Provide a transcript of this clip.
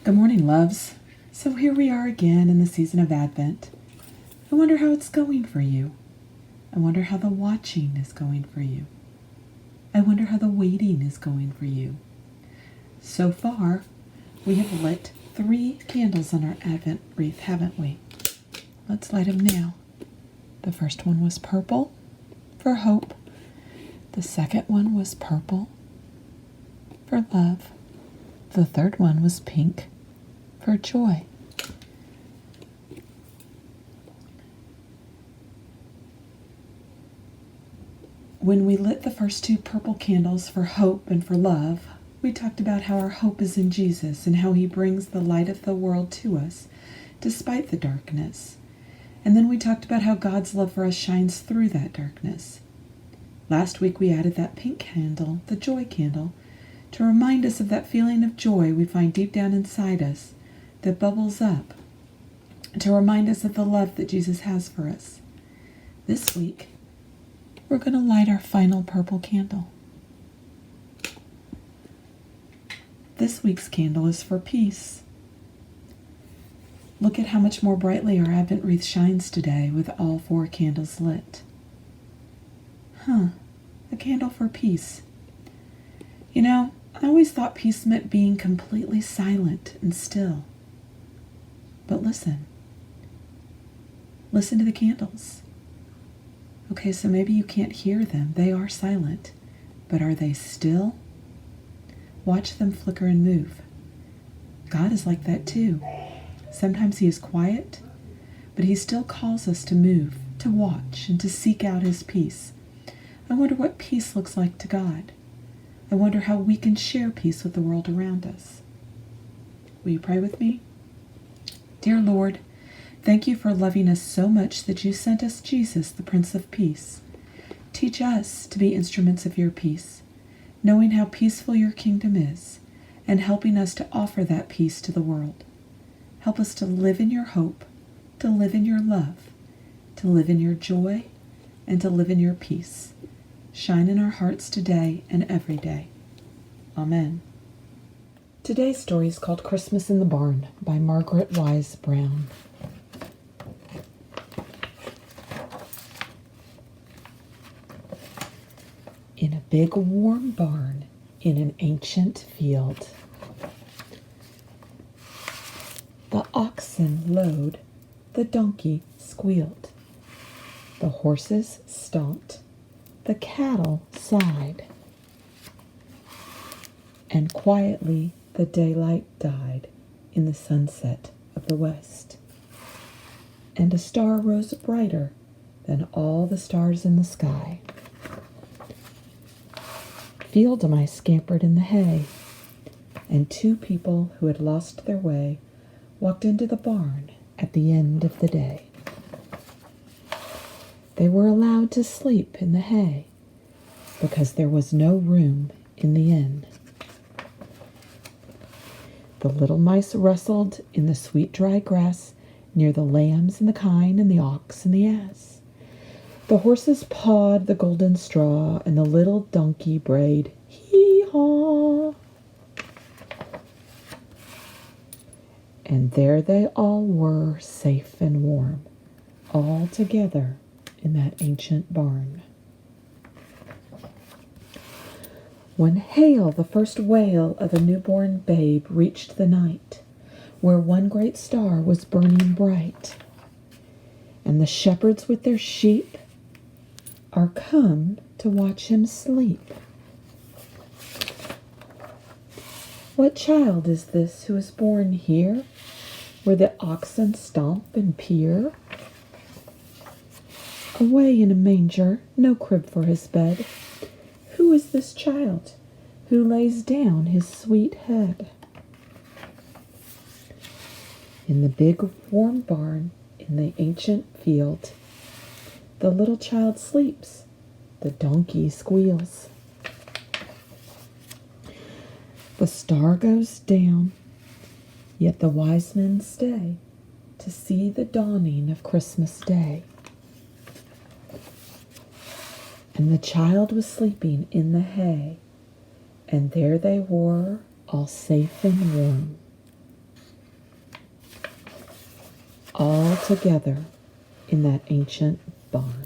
Good morning, loves. So here we are again in the season of Advent. I wonder how it's going for you. I wonder how the watching is going for you. I wonder how the waiting is going for you. So far, we have lit 3 candles on our Advent wreath, haven't we? Let's light them now. The first one was purple for hope. The second one was purple for love. The third one was pink for joy. When we lit the first 2 purple candles for hope and for love, we talked about how our hope is in Jesus and how he brings the light of the world to us despite the darkness. And then we talked about how God's love for us shines through that darkness. Last week we added that pink candle, the joy candle, to remind us of that feeling of joy we find deep down inside us that bubbles up, to remind us of the love that Jesus has for us. This week, we're going to light our final purple candle. This week's candle is for peace. Look at how much more brightly our Advent wreath shines today with all 4 candles lit. A candle for peace. You know, I always thought peace meant being completely silent and still. But listen. Listen to the candles. Okay, so maybe you can't hear them. They are silent. But are they still? Watch them flicker and move. God is like that too. Sometimes he is quiet, but he still calls us to move, to watch, and to seek out his peace. I wonder what peace looks like to God. I wonder how we can share peace with the world around us. Will you pray with me? Dear Lord, thank you for loving us so much that you sent us Jesus, the Prince of Peace. Teach us to be instruments of your peace, knowing how peaceful your kingdom is, and helping us to offer that peace to the world. Help us to live in your hope, to live in your love, to live in your joy, and to live in your peace. Shine in our hearts today and every day. Amen. Today's story is called Christmas in the Barn by Margaret Wise Brown. In a big warm barn in an ancient field, the oxen lowed, the donkey squealed, the horses stomped, the cattle sighed, and quietly the daylight died in the sunset of the west, and a star rose brighter than all the stars in the sky. Field mice scampered in the hay, and 2 people who had lost their way walked into the barn at the end of the day. They were allowed to sleep in the hay because there was no room in the inn. The little mice rustled in the sweet dry grass near the lambs and the kine and the ox and the ass. The horses pawed the golden straw, and the little donkey brayed, hee-haw. And there they all were, safe and warm, all together in that ancient barn. When hail, the first wail of a newborn babe, reached the night, where one great star was burning bright, and the shepherds with their sheep are come to watch him sleep. What child is this who is born here, where the oxen stomp and peer? Away in a manger, no crib for his bed. Who is this child who lays down his sweet head? In the big warm barn in the ancient field, the little child sleeps, the donkey squeals. The star goes down, yet the wise men stay to see the dawning of Christmas Day. And the child was sleeping in the hay, and there they were, all safe and warm. all together in that ancient bond.